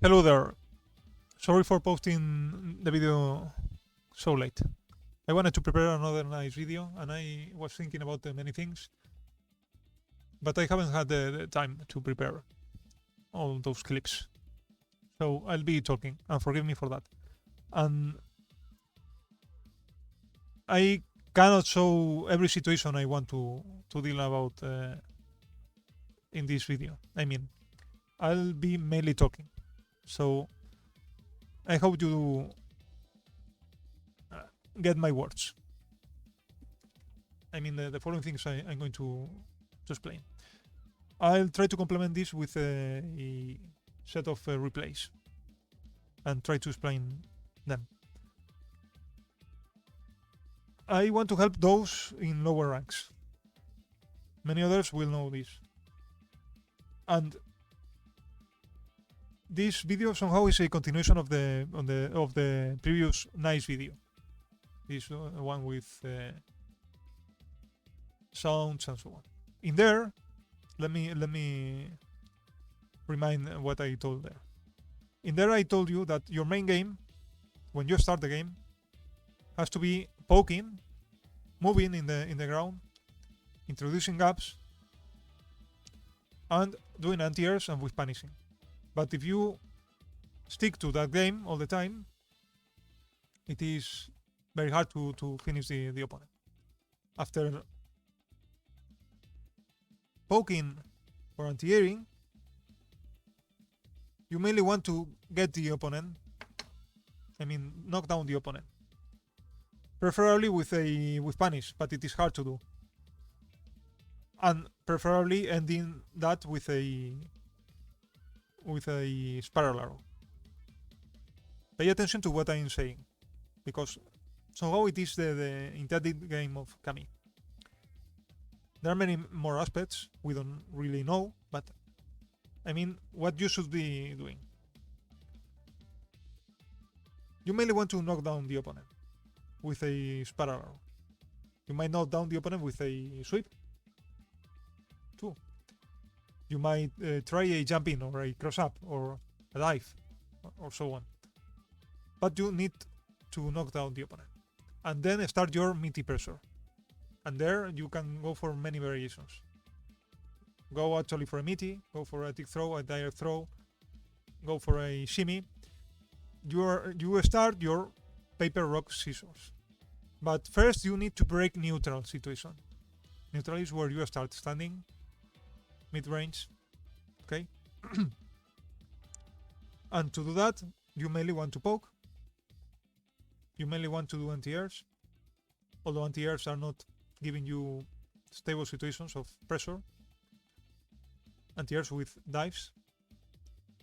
Hello there. Sorry for posting the video so late. I wanted to prepare another nice video and I was thinking about many things, but I haven't had the time to prepare all those clips. So I'll be talking and forgive me for that. And I cannot show every situation I want to deal about in this video. I mean, I'll be mainly talking. So I hope you get my words. I mean, the following things I'm going to explain. I'll try to complement this with a set of replays and try to explain them. I want to help those in lower ranks. Many others will know this. And this video somehow is a continuation of the previous nice video. This one with sounds and so on. In there, let me remind what I told there. In there, I told you that your main game, when you start the game, has to be poking, moving in the ground, introducing gaps, and doing anti-airs and with punishing. But if you stick to that game all the time, it is very hard to finish the opponent. After poking or anti-airing, you mainly want to get the opponent, knock down the opponent. Preferably with punish, but it is hard to do. And preferably ending that with a spiral arrow. Pay attention to what I'm saying, because somehow it is the intended game of Kami. There are many more aspects we don't really know, but what you should be doing. You mainly want to knock down the opponent with a spiral arrow. You might knock down the opponent with a sweep too. You might try a jump in or a cross up or a dive or so on. But you need to knock down the opponent. And then start your meaty pressure. And there you can go for many variations. Go actually for a meaty, go for a tick throw, a direct throw, go for a shimmy. You start your paper, rock, scissors. But first you need to break neutral situation. Neutral is where you start standing, mid-range, okay? And to do that, you mainly want to poke. You mainly want to do anti-airs, although anti-airs are not giving you stable situations of pressure. Anti-airs with dives,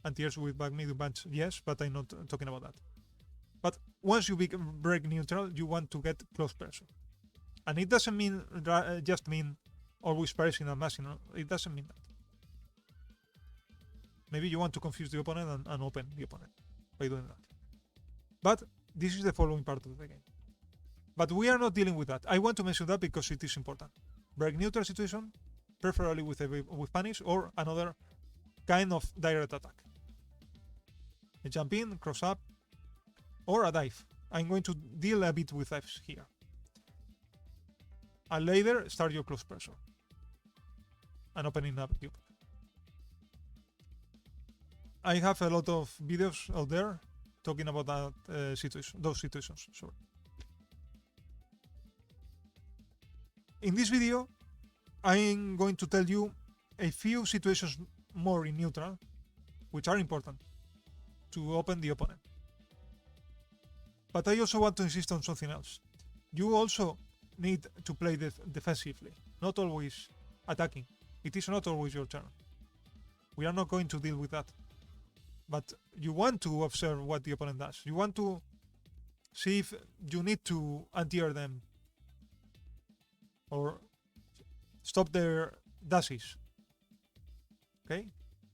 anti-airs with back mid bunch, yes, but I'm not talking about that. But once you break neutral, you want to get close pressure. And it doesn't mean just mean always pressing and mashing. It doesn't mean that. Maybe you want to confuse the opponent and open the opponent by doing that. But this is the following part of the game. But we are not dealing with that. I want to mention that because it is important. Break neutral situation, preferably with punish or another kind of direct attack. A jump in, cross up, or a dive. I'm going to deal a bit with dives here. And later, start your close pressure. And opening up the opponent. I have a lot of videos out there talking about that those situations. Sorry. In this video, I'm going to tell you a few situations more in neutral, which are important to open the opponent. But I also want to insist on something else. You also need to play defensively, not always attacking. It is not always your turn. We are not going to deal with that. But you want to observe what the opponent does. You want to see if you need to anti-air them or stop their dashes. Okay?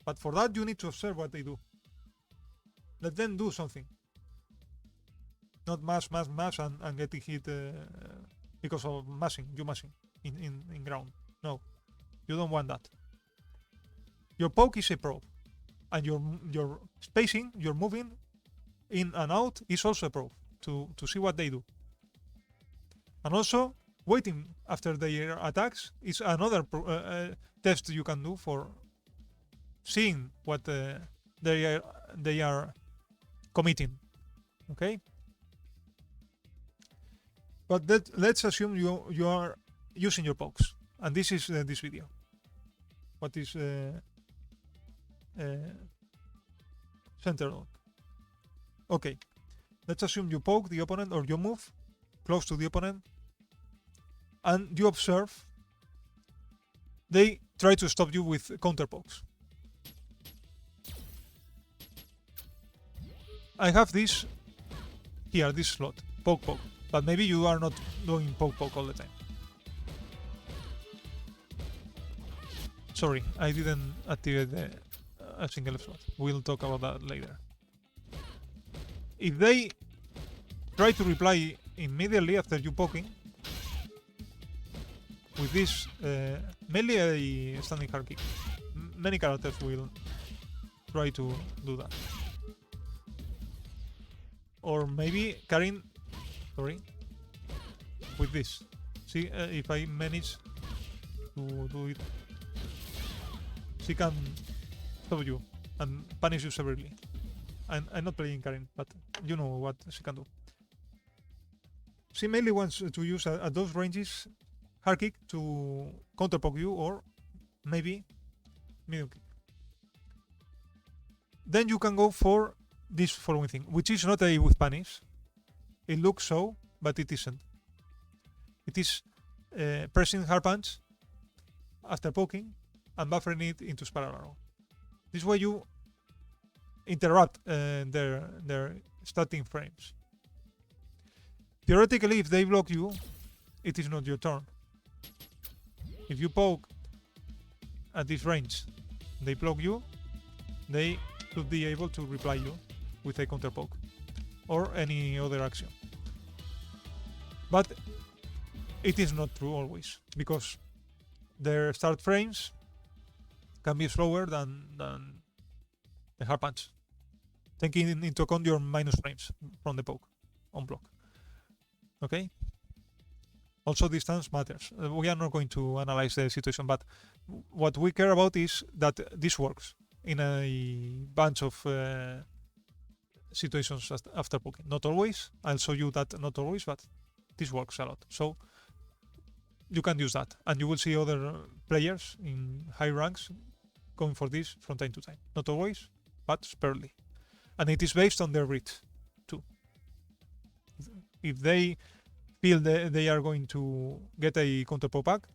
But for that, you need to observe what they do. Let them do something. Not mash and getting hit because of mashing, you mashing in ground. No, you don't want that. Your poke is a probe. and your spacing, your moving in and out is also a pro to see what they do. And also waiting after their attacks is another test you can do for seeing what they are committing. Okay. But let's assume you are using your pokes, and this is this video. What is center lock? Okay, let's assume you poke the opponent or you move close to the opponent, and you observe they try to stop you with counter pokes. I have this here, this slot, poke poke. But maybe you are not doing poke all the time. Sorry, I didn't activate a single slot. We'll talk about that later. If they try to reply immediately after you poking, with this melee a standing hard kick, many characters will try to do that. Or maybe carrying with this. See if I manage to do it, she can stop you and punish you severely. I'm not playing Karin, but you know what she can do. She mainly wants to use at those ranges hard kick to counterpoke you, or maybe medium kick. Then you can go for this following thing, which is not a with punish. It looks so, but it isn't. It is pressing hard punch after poking and buffering it into spiral arrow. This way you interrupt their starting frames. Theoretically, if they block you, it is not your turn. If you poke at this range, they block you, they should be able to reply you with a counter poke or any other action. But it is not true always, because their start frames can be slower than the hard punch, taking into account your minus frames from the poke on block. Okay? Also, distance matters. We are not going to analyze the situation, but what we care about is that this works in a bunch of situations after poking. Not always. I'll show you that not always, but this works a lot. So you can use that, and you will see other players in high ranks going for this from time to time. Not always, but sparingly. And it is based on their reach too. If they feel they are going to get a counter pop back,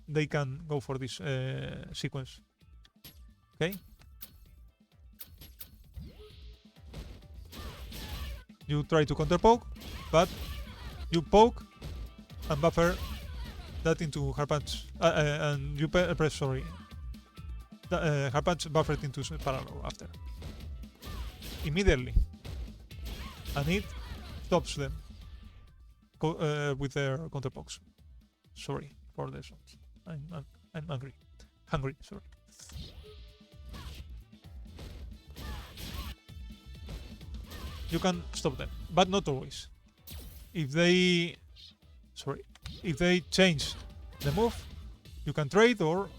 they can go for this sequence. Okay? You try to counter poke, but you poke and buffer that into hard punch, and you press hard punch buffered into parallel after immediately, and it stops them with their counter pokes. Sorry for the sounds. I'm hungry. Sorry. You can stop them, but not always. If they change the move, you can trade or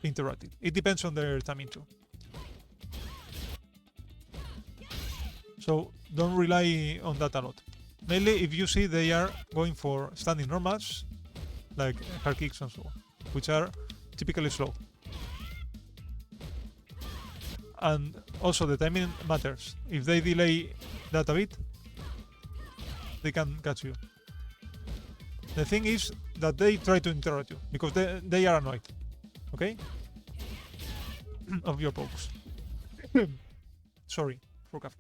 interrupt it. It depends on their timing too. So don't rely on that a lot. Mainly if you see they are going for standing normals, like hard kicks and so on, which are typically slow. And also the timing matters. If they delay that a bit, they can catch you. The thing is that they try to interrupt you because they are annoyed, okay? Of your pokes. Sorry for cough.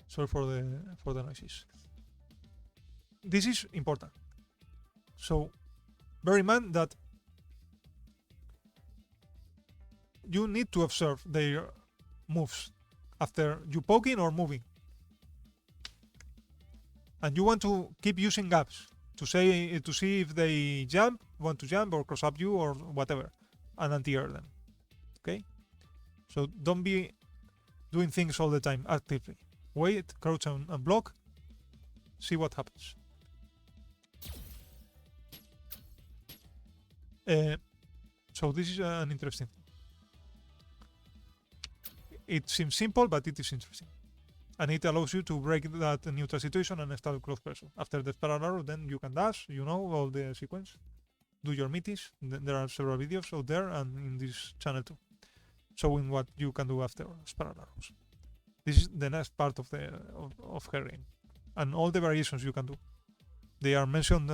Sorry for the noises. This is important. So bear in mind that you need to observe their moves after you poking or moving. And you want to keep using gaps to see if they jump want to jump or cross up you or whatever, and anti-air them. Okay? So don't be doing things all the time actively. Wait, crouch and block, see what happens. So this is an interesting thing. It seems simple, but it is interesting. And it allows you to break that neutral situation and start close pressure. After the spiral arrow, then you can dash, you know, all the sequence. Do your meaties. There are several videos out there and in this channel too, showing what you can do after spiral arrows. This is the next part of the of her game, and all the variations you can do. They are mentioned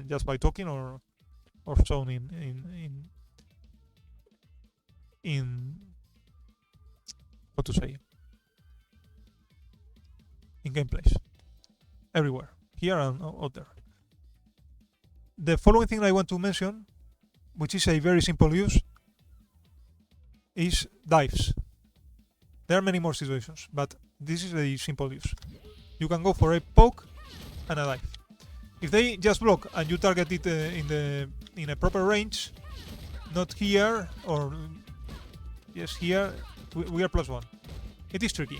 just by talking or shown in what to say, in gameplays everywhere, here and out there. The following thing I want to mention, which is a very simple use, is dives. There are many more situations, but this is a simple use. You can go for a poke and a dive. If they just block and you target it in a proper range, not here or yes here, we are +1. It is tricky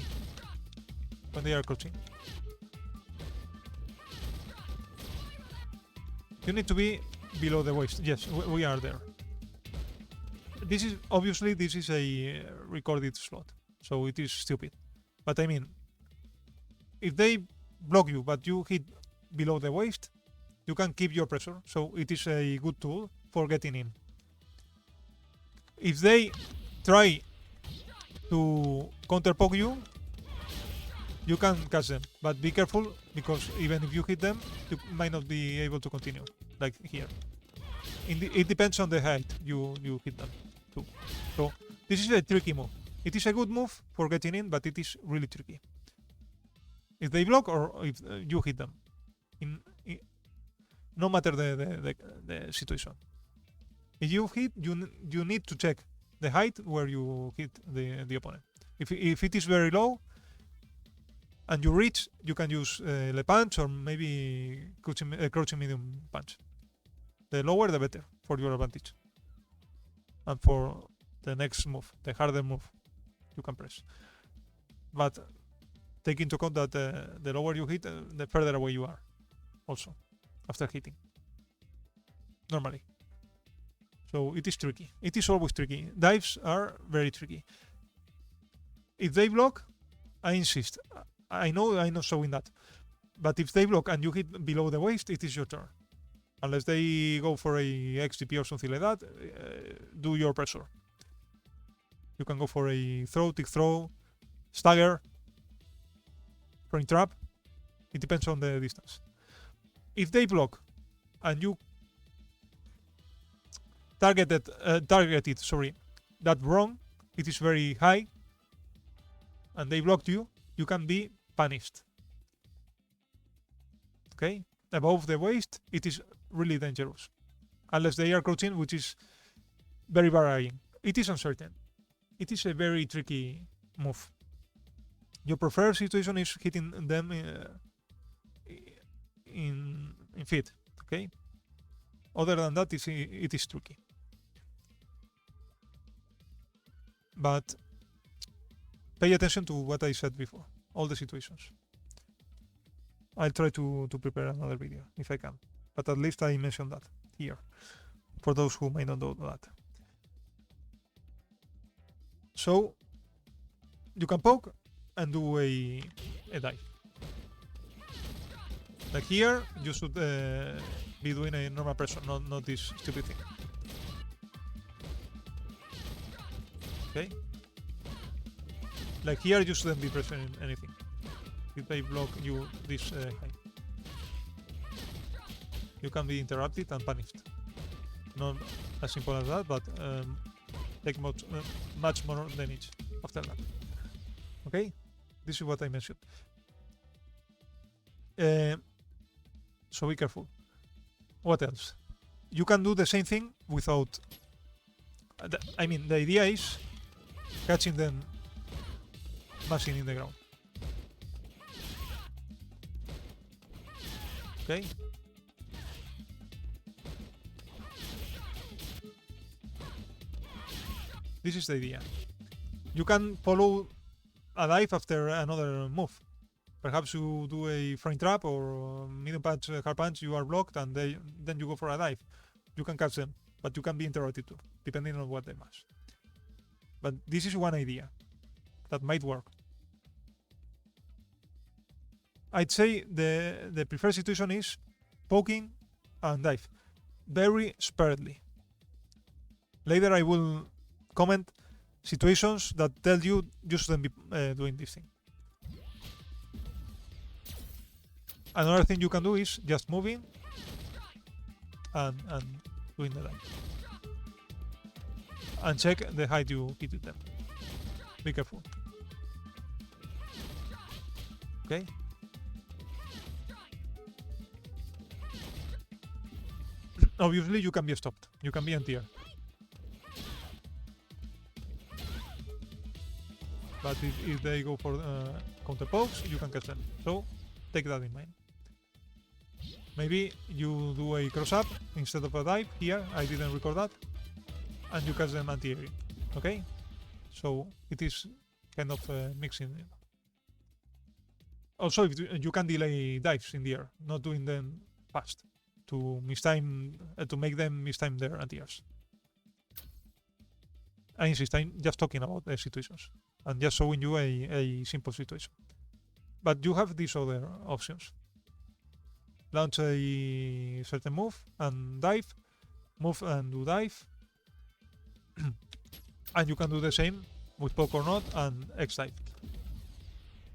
when they are crouching. You need to be below the waist. Yes, we are there. This is obviously a recorded slot, so it is stupid. But I mean, if they block you but you hit below the waist, you can keep your pressure, so it is a good tool for getting in. If they try to counterpoke you, you can catch them, but be careful, because even if you hit them, you might not be able to continue, like here. It depends on the height you hit them too. So this is a tricky move. It is a good move for getting in, but it is really tricky. If they block or if you hit them, no matter the situation. If you hit, you need to check the height where you hit the opponent. If it is very low and you reach, you can use le punch or maybe crouching medium punch. The lower the better for your advantage. And for the next move, the harder move you can press. But take into account that the lower you hit, the further away you are also after hitting. Normally. So it is tricky. It is always tricky. Dives are very tricky. If they block, I insist. I know I'm not showing that. But if they block and you hit below the waist, it is your turn. Unless they go for a XGP or something like that, do your pressure. You can go for a throw, tick throw, stagger, frame trap. It depends on the distance. If they block and you targeted that wrong, it is very high, and they blocked you, you can be punished. Okay? Above the waist, it is really dangerous. Unless they are crouching, which is very varying. It is uncertain. It is a very tricky move. Your preferred situation is hitting them in feet. Okay? Other than that, it is tricky. But pay attention to what I said before. All the situations. I'll try to prepare another video if I can. But at least I mentioned that here. For those who may not know that. So you can poke and do a dive. Like here, you should be doing a normal pressure, not this stupid thing. Okay? Like here, you shouldn't be pressing anything. If they block you this height, you can be interrupted and punished. Not as simple as that, but take much more damage after that. Okay? This is what I mentioned. So be careful. What else? You can do the same thing without... I mean, the idea is catching them mashing in the ground. Okay? This is the idea. You can follow a dive after another move. Perhaps you do a frame trap or medium punch, hard punch, you are blocked, and then you go for a dive. You can catch them, but you can be interrupted too, depending on what they mash. But this is one idea that might work. I'd say the preferred situation is poking and dive, very sparingly. Later I will comment situations that tell you shouldn't be doing this thing. Another thing you can do is just moving and doing the dive. And check the height you hit them. Be careful. Okay? Obviously you can be stopped. You can be anti-air. But if they go for counterpokes, you can catch them. So take that in mind. Maybe you do a cross-up instead of a dive here. I didn't record that. And you catch them anti-air. Okay? So it is kind of mixing. Also, if you can delay dives in the air, not doing them fast to make them mistime their anti-airs. I insist, I'm just talking about the situations and just showing you a simple situation. But you have these other options. Launch a certain move and dive, move and do dive. And you can do the same with poke or not and X dive.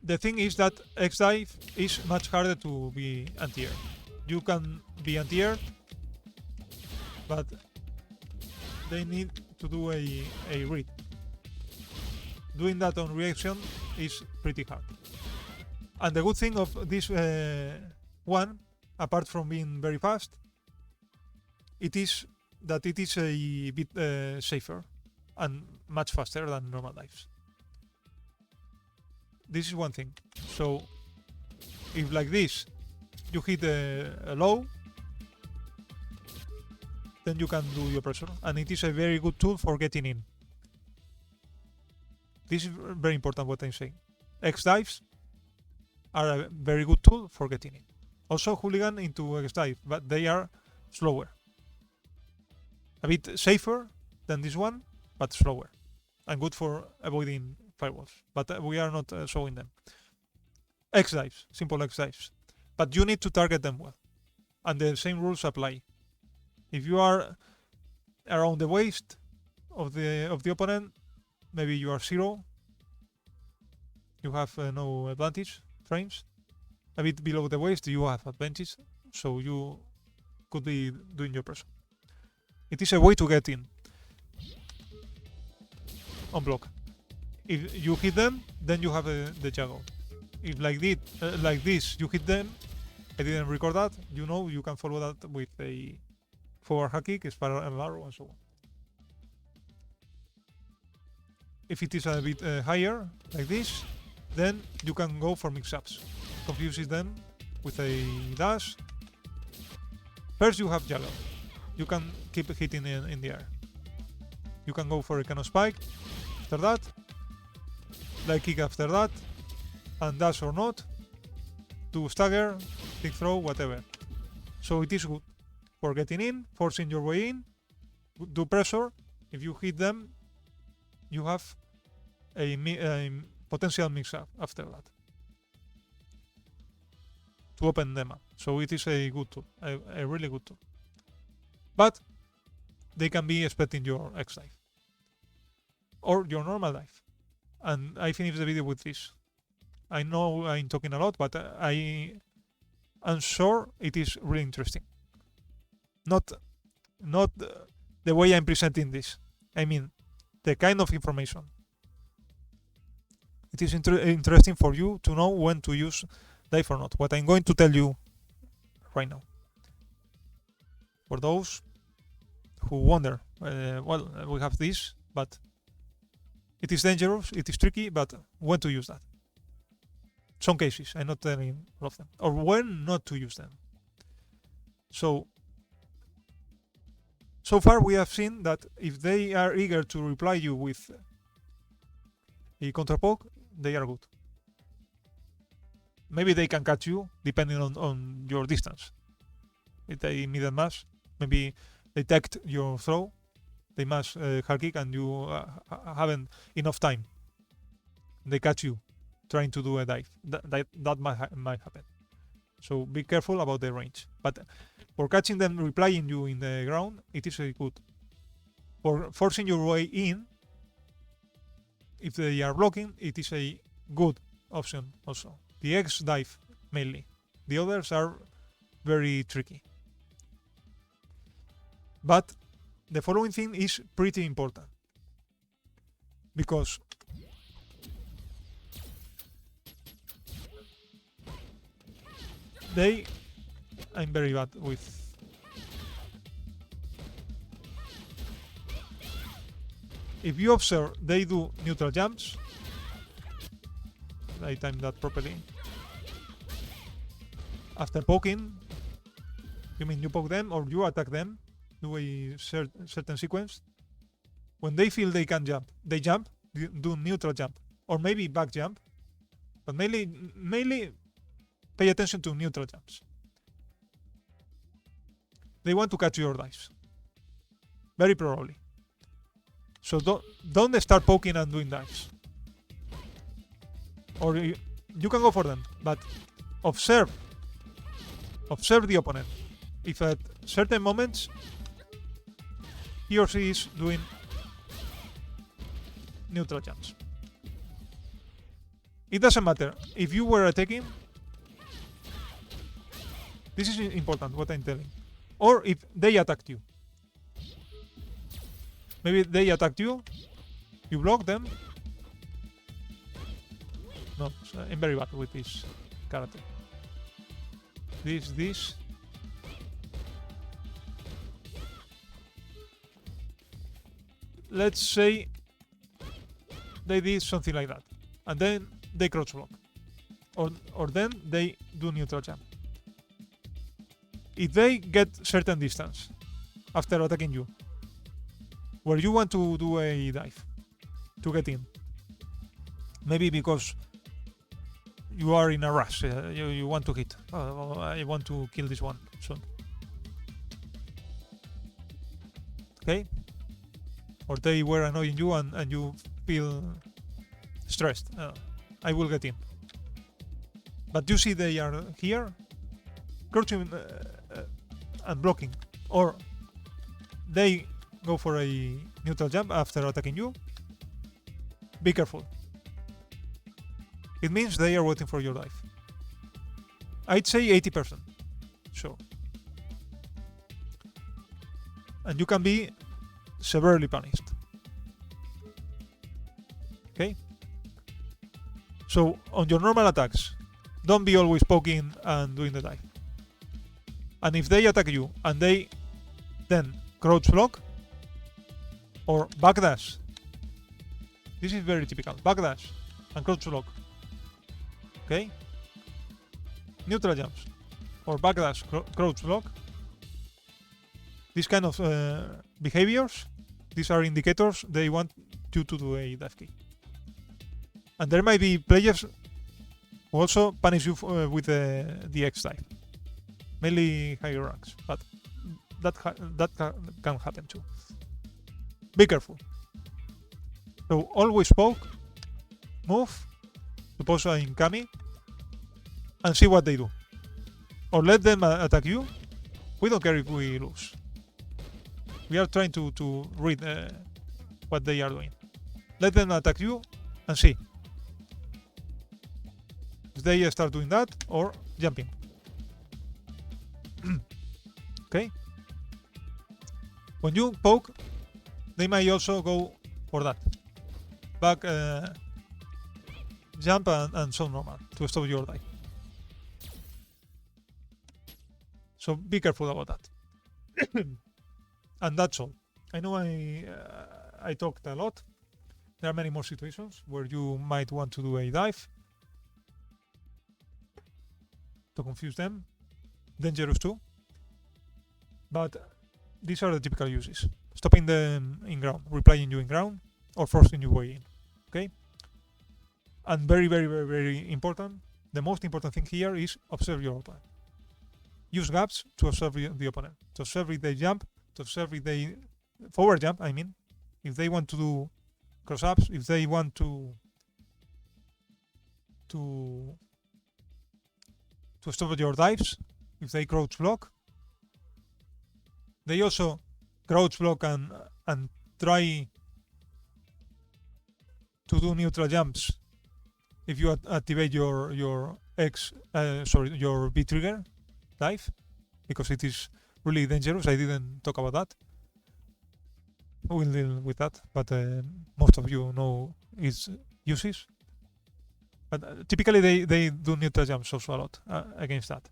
The thing is that X dive is much harder to be anti-air. You can be anti-air, but they need to do a read. Doing that on reaction is pretty hard. And the good thing of this one, apart from being very fast, it is that it is a bit safer and much faster than normal dives. This is one thing. So if like this you hit a low, then you can do your pressure, and it is a very good tool for getting in. This is very important what I'm saying. X dives are a very good tool for getting in. Also hooligan into X dive, but they are slower. A bit safer than this one, but slower. And good for avoiding firewalls. But we are not showing them. X dives, simple X dives. But you need to target them well. And the same rules apply. If you are around the waist of the opponent, maybe you are 0. You have no advantage frames. A bit below the waist, you have advantage. So you could be doing your pressure. It is a way to get in on block. If you hit them, then you have the juggle. If like this, you hit them, I didn't record that, you know, you can follow that with a forward high kick, spiral arrow, and so on. If it is a bit higher, like this, then you can go for mix-ups. Confuses them with a dash. First you have juggle. You can keep hitting in the air. You can go for a cannon spike after that, light kick after that, and dash or not, do stagger, kick throw, whatever. So it is good for getting in, forcing your way in, do pressure. If you hit them, you have a potential mix-up after that to open them up. So it is a good tool, a really good tool. But they can be expecting your X dive or your normal dive. And I finish the video with this. I know I'm talking a lot, but I am sure it is really interesting. Not the way I'm presenting this. I mean, the kind of information. It is interesting for you to know when to use dive or not. What I'm going to tell you right now. For those who wonder, well, we have this, but it is dangerous, it is tricky, but when to use that? Some cases, I'm not telling all of them, or when not to use them. So So far we have seen that if they are eager to reply you with a counterpoke, they are good. Maybe they can catch you depending on your distance. If they middle mash, maybe they detect your throw, they mash hard kick, and you haven't enough time. They catch you trying to do a dive. That might happen. So be careful about the range. But for catching them replying you in the ground, it is good. For forcing your way in, if they are blocking, it is a good option also. The X dive mainly. The others are very tricky. But the following thing is pretty important. Because I'm very bad with if you observe they do neutral jumps, I time that properly. After poking, you mean you poke them or you attack them, do a certain sequence. When they feel they can jump, they jump, do neutral jump, or maybe back jump, but mainly pay attention to neutral jumps. They want to catch your dives. Very probably. So don't start poking and doing dives. Or you can go for them, but observe the opponent. If at certain moments he or she is doing neutral jumps. It doesn't matter. If you were attacking, this is important what I'm telling. Or if they attacked you. Maybe they attacked you, you block them. No, I'm very bad with this character. This. Let's say they did something like that. And then they crouch block. Or then they do neutral jump. If they get certain distance after attacking you, where you want to do a dive to get in, maybe because you are in a rush, you want to hit. Oh, I want to kill this one soon. Okay? Or they were annoying you and you feel stressed. I will get in. But you see they are here, crouching and blocking. Or they go for a neutral jump after attacking you. Be careful. It means they are waiting for your dive. I'd say 80%. Sure. And you can be severely punished. Okay? So on your normal attacks, don't be always poking and doing the dive. And if they attack you and they then crouch block or backdash, this is very typical. Backdash and crouch block. Okay? Neutral jumps or backdash, crouch block. These kind of behaviors, these are indicators they want you to do a dive kick. And there might be players who also punish you with the X dive. Mainly higher ranks, but that can happen too. Be careful. So always poke, move, suppose in Kami, and see what they do. Or let them attack you. We don't care if we lose. We are trying to read what they are doing. Let them attack you and see if they start doing that or jumping. Okay? When you poke, they might also go for that. Back jump and so normal to stop your dive. So be careful about that. And that's all. I know I talked a lot. There are many more situations where you might want to do a dive to confuse them. Dangerous too. But these are the typical uses: stopping them in ground, replying you in ground, or forcing you way in. Okay. And very, very, very, very important. The most important thing here is observe your opponent. Use gaps to observe the opponent. To observe if they jump. To observe if they forward jump. I mean, if they want to do cross ups. If they want to stop your dives. If they crouch block. They also crouch block and try to do neutral jumps if you activate your B trigger dive, because it is really dangerous. I didn't talk about that. We'll deal with that, but most of you know its uses. But typically they do neutral jumps also a lot against that.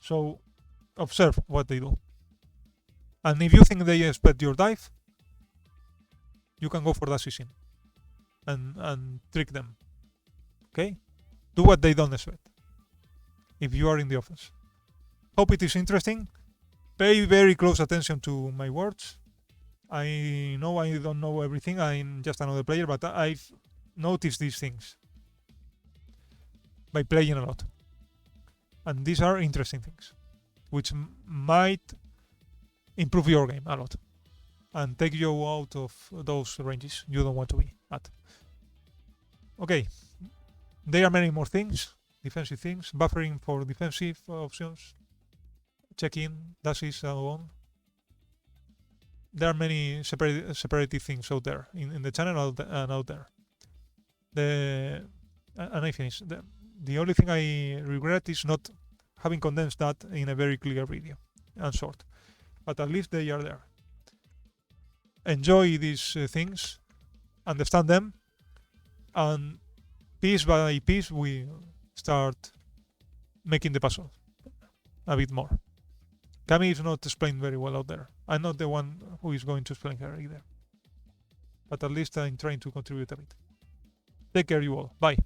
So observe what they do. And if you think they expect your dive, you can go for that season and trick them. Okay? Do what they don't expect if you are in the offense. Hope it is interesting. Pay very close attention to my words. I know I don't know everything. I'm just another player, but I've noticed these things by playing a lot. And these are interesting things, which might improve your game a lot and take you out of those ranges you don't want to be at. Okay, there are many more things, defensive things, buffering for defensive options, check-in, dashes, so on. There are many separated things out there in the channel and out there. And I finish. The only thing I regret is not having condensed that in a very clear video and short. But at least they are there. Enjoy these things, understand them, and piece by piece we start making the puzzle a bit more. Cami is not explained very well out there. I'm not the one who is going to explain her either. But at least I'm trying to contribute a bit. Take care, you all. Bye.